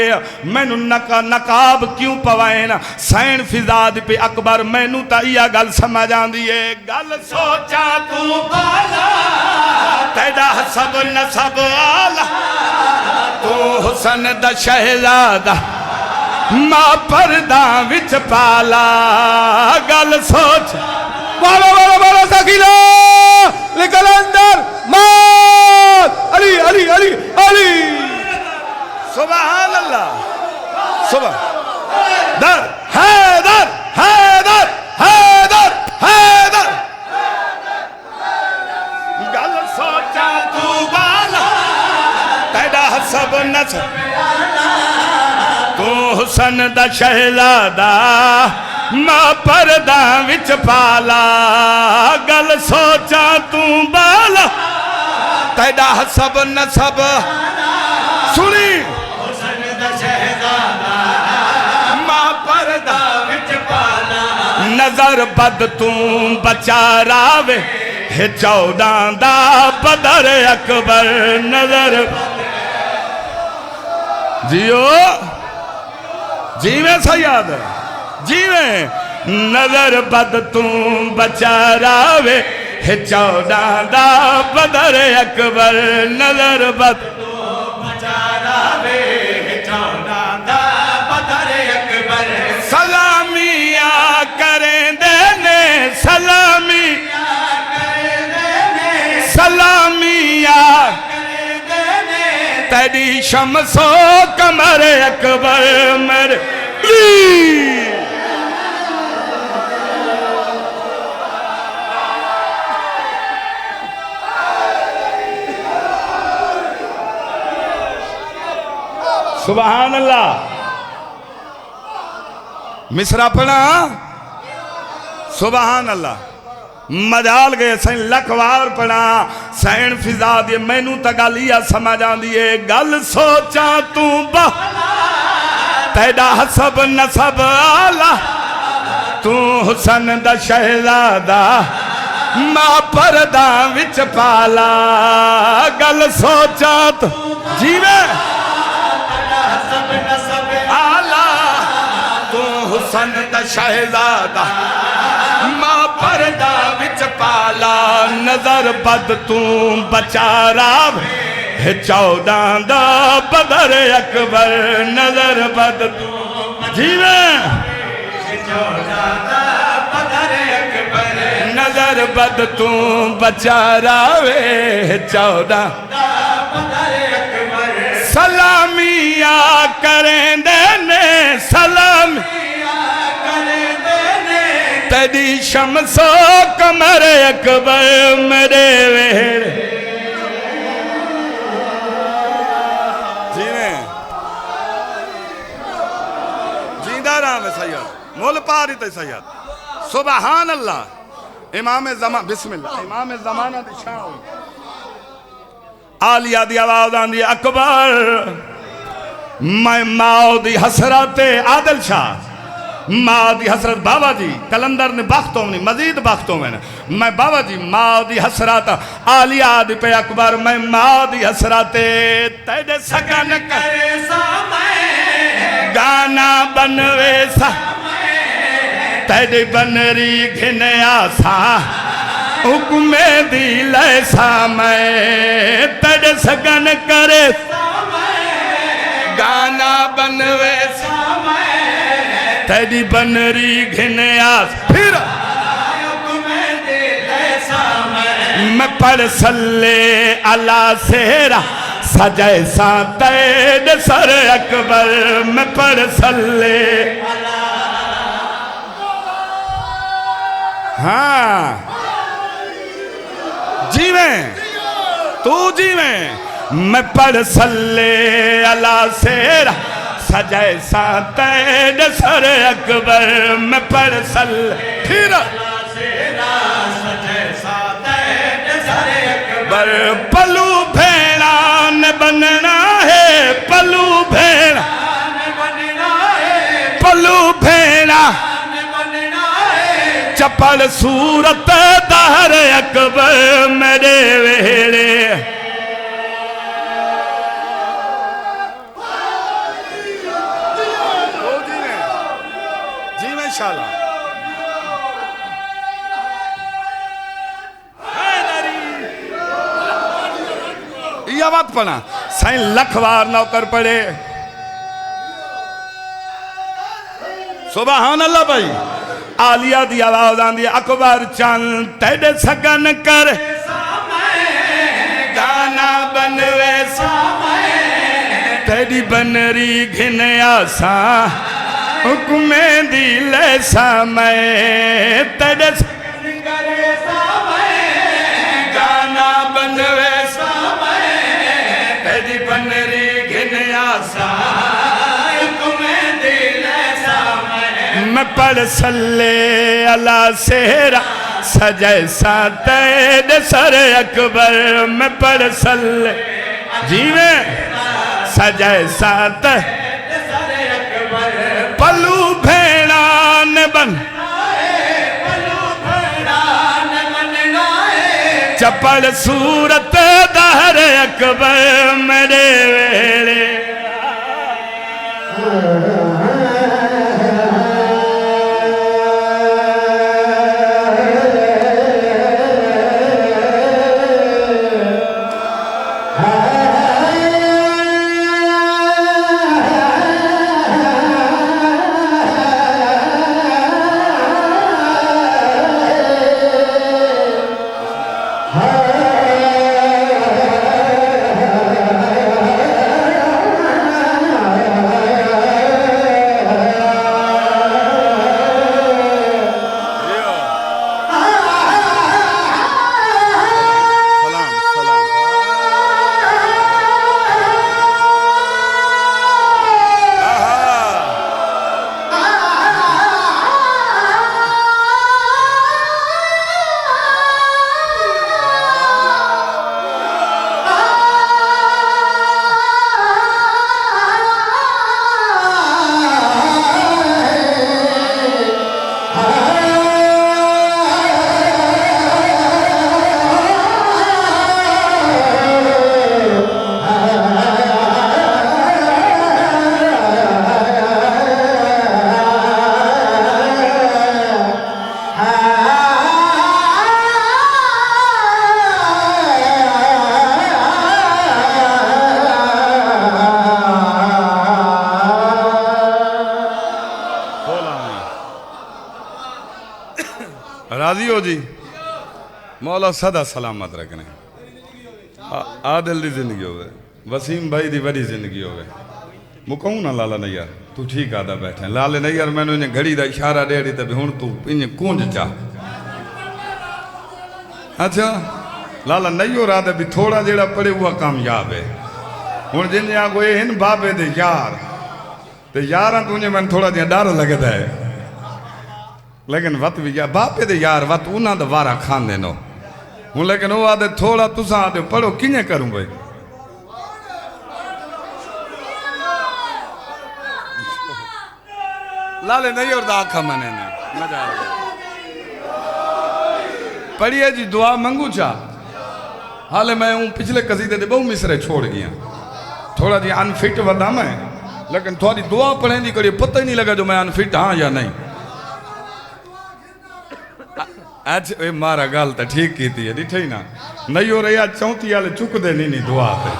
मैनू नकाब क्यों पवाए ना सैन फिजाद पे अकबर मैनू तो यह गल समझ आंदी है गल सोचा तू बाला तेरा सब नसब आला तू हुसन दा शहजादा मां पर्दा विच पाला गल सोच बोलो बोलो बोलो सखीला लेकर अंदर मार अली अली अली अली सुभान अल्लाह सुबह दर हैदर हैदर हैदर हैदर गल सोचा तू बाला तेरा सब नस तू हुसन दा शहजादा मां पर्दा विच पाला गल सोचा तू बाला तेरा सब नसब सुनी हुसन दा शहजादा नजर बद तू बचा रावे है 14 दा बदर अकबर नजर जियो जीवे सयाद जीवे नजर बद तू बचा रावे है 14 दा बदर अकबर नजर बद तू बचा रावे है 14 दा बदर अकबर सलामिया करें देने सलामिया सलामिया तेरी शमसो कमर अकबर मेरे सुभान अल्लाह मिसरा पढ़ा सुभान अल्लाह मजाल गए सैन लखवार पढ़ा सैन फिजा दिए मैनू तो गल या समझ आती है गल सोचा तू तेरा हसब नसब आला तू हुसन दा शहजादा मां परदा विच पाला गल सोचा तू जीवे आला तू हुसन दा शहजादा मां परदा विच पाला नजर बद तू बचा राव है 14 दा बदर अकबर नजर बद तू जीवे 14 दा बदर अकबर नजर बद तू बचा रावे है 14 दा बदर अकबर सलामिया करें देने सलाम तेरी शमसो कमर अकबर मेरे वेड़ जीने जिंदा राम सैयद मोल पारी ते सैयद सुभान अल्लाह इमाम ज़मान बिस्मिल्लाह इमाम ज़माना दी शान आलिया दी आवाज आंदी अकबर मैं माओ दी हसरत आदिल शाह माँ दी हसरत बाबा जी कलंदर ने बख्तों में मजीद बख्तों में मैं बाबा जी माँ दी हसरत आलिया दी पे अकबर मैं माँ दी हसरत तेरे सगन करे समय गाना बनवे सा तेरे बनरी घिने आसा हुक्मे दी लैसा मैं तेरे सगन करे गाना बनवे सा तेरी बनरी घिने आस फिर मैं पढ़ सल्ले अला सेरा सजय सा तेरे सर अकबर मैं पढ़ सल्ले हाँ जीवे तू जीवे मैं पढ़ सल्ले अला सेरा सजय सा तेरे सर अकबर मैं पढ़ सल फिर अकबर पलू भेड़ा न बनना है पलू भेड़ा पलू भेड़ा चपल सूरत दहर अकबर मेरे वेड़े बात पढ़ा साईं लखवार नौकर पढ़े सुभान अल्लाह भाई आलिया दी आवाज आंदी अकबर चंद तेरे सगन कर गाना बनवे तेरी बनरी घिने आसा हुक्मे दी लैसा मैं तेरे गाना बनवे तेरी बनरी घिने आसा हुक्मे दी लैसा मैं पढ़ सल्ले अला सेरा सजय सा तेरे सर अकबर मैं पढ़ सल्ले जीवे सजय सा पलू भेड़ा ने बन चपल सूरत दहर अकबर मेरे वेले राजी हो जी मौला सदा सलामत रखने आदिल की जिंदगी होवे वसीम भाई की बड़ी जिंदगी होवे मुकूं ना लाला नहीं यार तू ठीक आदा बैठे लाले नहीं यार मैंने इन्हें घड़ी का इशारा दे दी तभी हूँ तू इन्हें कूंज चा अच्छा लाला नहीं हो रहा भी थोड़ा जेड़ा पड़े हुआ कामयाब है हूँ जिन आगो ये इन बाबे दे यार ते यार तुझे मैंने थोड़ा जिहा डर लगता है लेकिन वत भी यार बापे दे यार वत उन्हों का वारा खाने नो हूँ लेकिन वो आदे थोड़ा तुसा आदे पढ़ो किने करूँ भाई लाले नहीं और आखा मने ने मजा आ गया पढ़िए जी दुआ मंगू चा हाले मैं हूँ पिछले कसीदे दे बहु मिसरे छोड़ गया थोड़ा जी अनफिट वदा मैं लेकिन थोड़ी दुआ पढ़ने की कड़ी पता ही नहीं लगा जो मैं अनफिट हाँ या नहीं आज ए मारा गल तो ठीक की थी ॾिठई ना नहीं हो रही आज चौथी वाले चुकदे नहीं दुआ पे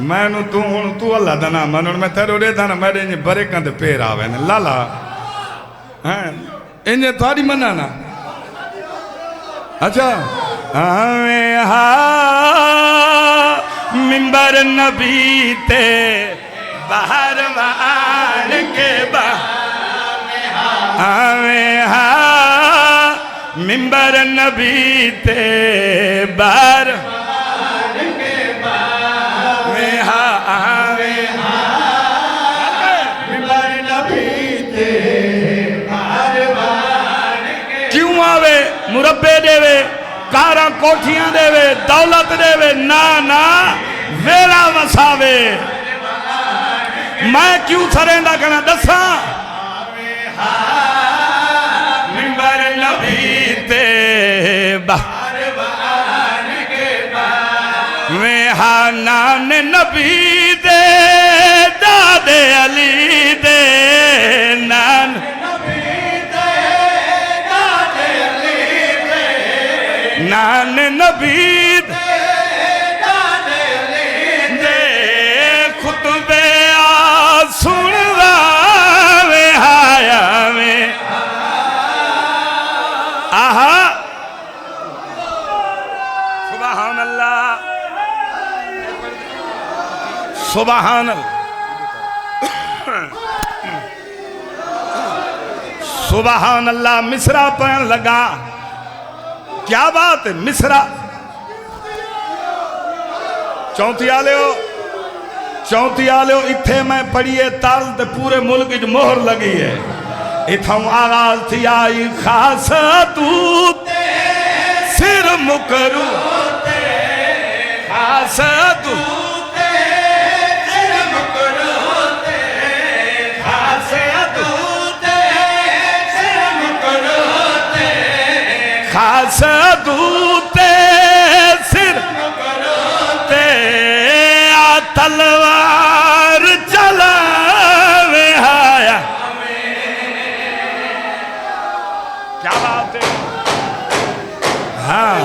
मैनू तू हूँ तू अल्लाह दा ना मन मैं तेरे रे था ना मेरे इन बरे कंद पेर आवे ने लाला हैं इन्हें थोड़ी मना ना अच्छा आवे हा मिंबर नबी ते बाहर वार के आवे हा मिंबर नबी ते बार में हा आवे हा मिंबर नबी ते बार क्यों आवे मुरब्बे देवे कारा कोठियां देवे दौलत देवे ना ना वेला वसावे मैं क्यों सरेंदा करना दसा मिंबर नबी ते में हा नान नबी दे दादे अली दे नान नान नबी दे खुतबे आ सुनवा वे आया में आहा सुभान अल्लाह सुभान सुभान अल्लाह मिसरा पढ़न लगा क्या बात है मिसरा चौथी आलियो इथे मैं पढ़िए ताल ते पूरे मुल्क च मोहर लगी है इथों आवाज थी आई खास तू सिर मुकरू खास तू खास दूते सिर ते आ तलवार चलावे आया। क्या बात है, हाँ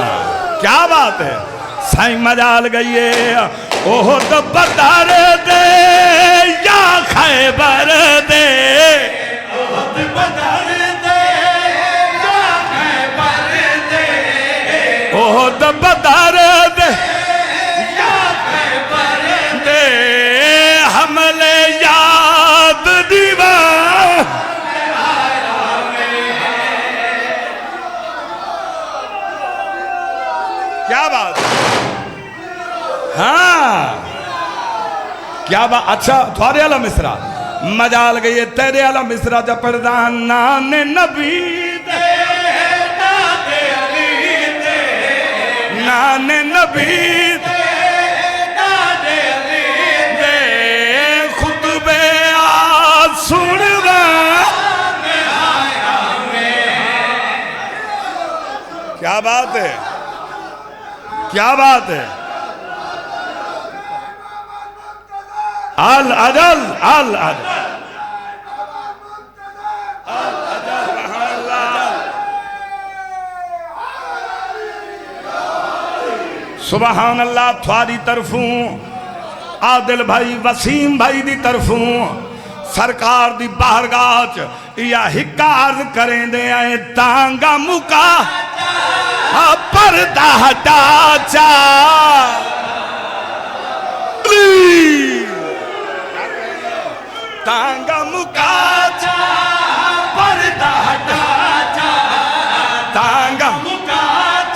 क्या बात है। साईं मजाल गई है ओह तो बदर दे या खैबर दे, ओह तो बदर दे हमले याद दीवा। क्या बात, हाँ क्या बात। अच्छा थोड़े आला मिसरा मजाल गई है, तेरे आला मिसरा जब प्रधान नाने नबी नाने नबी दे खुतबे आ सुनवा। क्या बात है, क्या बात है। अल अजल अल अजल सुबहान अल्लाह। थोड़ी तरफों आदिल भाई वसीम भाई दी तरफों सरकार दी बाहरगाह या हिकार करें दे आए तांगा मुका पर्दा हटा चा। तांगा मुका चा पर्दा हटा चा, तांगा मुका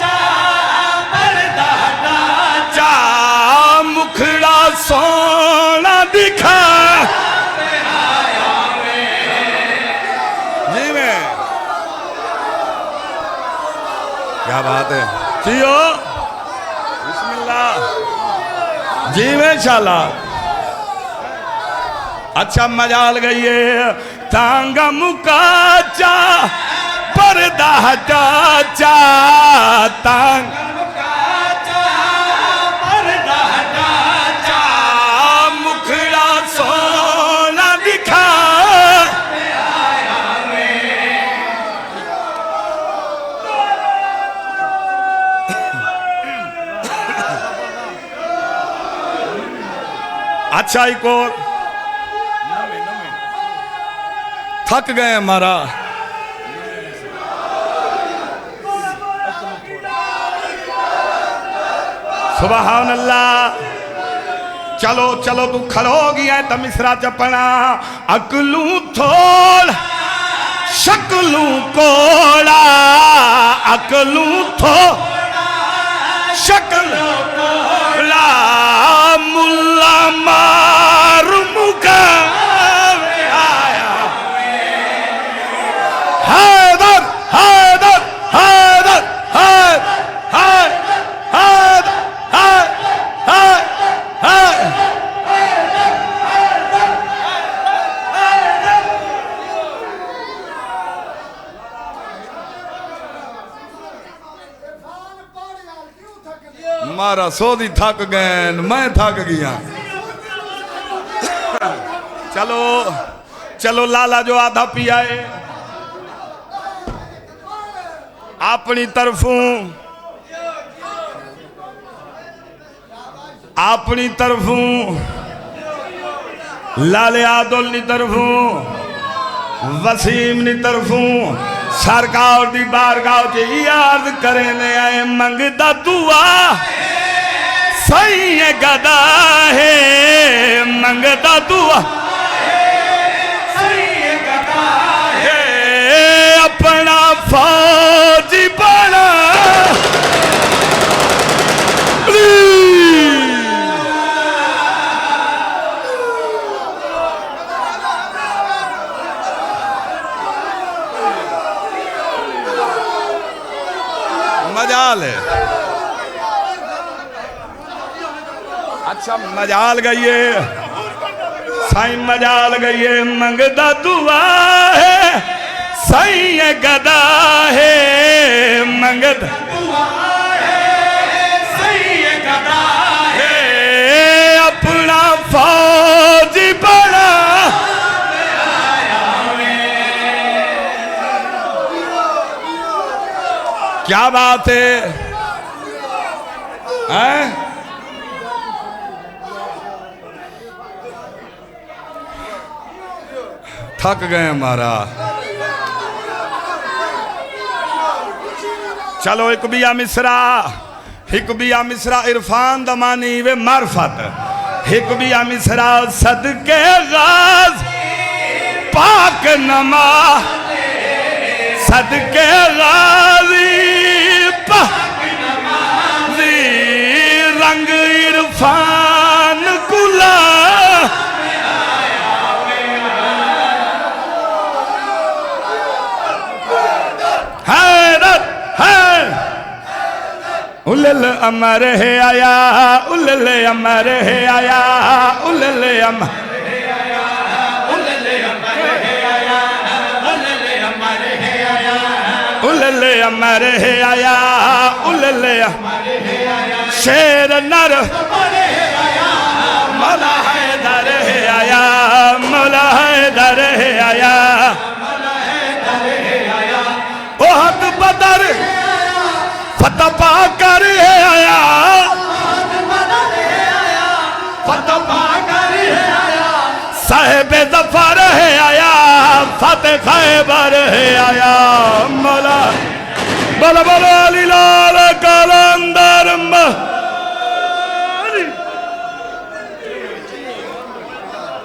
चा पर्दा हटा चा, मुखड़ा सोना दिखा। जी में क्या बात है, जियो बिस्मिल्लाह जी में इंशाल्लाह। अच्छा मजाल गई है तांगा मुकाचा पर्दा हटा चा, तांगा मुकाचा पर्दा हटा चा, मुखड़ा सोना दिखा। अच्छा एक और थक गए हमारा। सुभान अल्लाह। चलो चलो तू खड़ो गया तो मिसरा चपना। अकलू थोड़ शकलू कोड़ा, अकलू थोड़ा शकलू कोड़ा, मुल्ला मार मुका हैदर हैदर हैदर हैदर हैदर हैदर। मारा सोदी थक गए, मैं थक गया। चलो चलो लाला जो आधा पियाए अपनी तरफों लाले आदुल नी तरफों वसीम नी तरफों सरकार दी बारगाह च याद करें ले आए मंगदा दुआ। सही है गदा है मंगदा दुआ, सही है गदा है अपना फौजी बना। मजाल है। अच्छा मजाल गई है साईं, मजाल गई है मंगदा दुआ है। सही है गदा है मंग गद दुआ है सही गदा है अपना फौज बड़ा क्या बात है हैं? थक गए हमारा। चलो एक बिया मिसरा इरफान दमानी वे मार्फत एक बिया मिसरा सदके गाज पाक नमा सदके गाजी पाक नमाजी रंग इरफान कुला उलल अमर है आया उलल अमर है आया उलल अमर है आया उलल अमर है आया उलल अमर है आया उलल अमर है आया शेर नर मौला हैदर है आया मौला हैदर है आया बहुत बदर फतह पाकर आया फतह पाकर आया साहिब जफर है आया फतेह खैबर है आया मौला बोलो बोलो अली लाल का